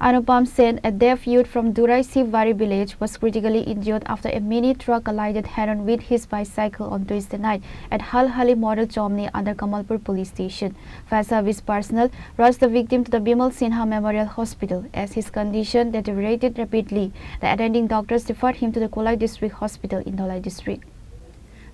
Anupam Sen, a deaf youth from Durai Shibbari village, was critically injured after a mini truck collided head-on with his bicycle on Tuesday night at Halhali Model Choumuhani under Kamalpur Police Station. Fire service personnel rushed the victim to the Bimal Sinha Memorial Hospital. As his condition deteriorated rapidly, the attending doctors referred him to the Kulai District Hospital in Dhalai district.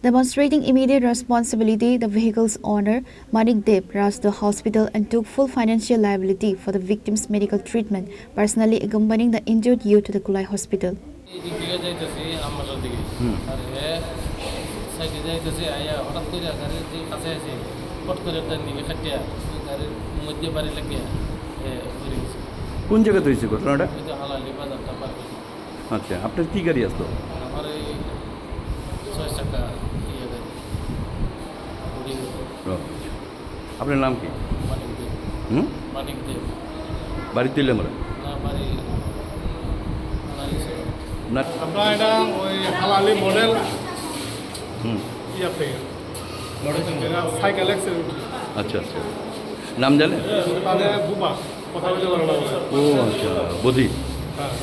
Demonstrating immediate responsibility, the vehicle's owner, Manik Deb, rushed the hospital and took full financial liability for the victim's medical treatment, personally accompanying the injured youth to the Kulai Hospital. কোন জায়গাতে হয়েছে ঘটনাটা? আচ্ছা, আপনার কি গাড়ি আসলো? আপনার নাম কি? বাড়িতে এলে আমরা আমরা এটা ওই হালালি মডেল ইয়াতে সাইকেল অ্যাক্সিডেন্ট। আচ্ছা আচ্ছা, নাম জানেন? তাহলে বুবা কথা বলতে পারো না। ও আচ্ছা, বদি। হ্যাঁ,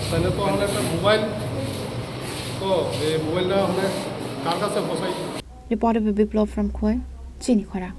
তাহলে তো আমরা একটা মোবাইল, তো এই মোবাইলটা আমরা কার কাছে বসাই? Reported by Bimal from Chini, Khorang.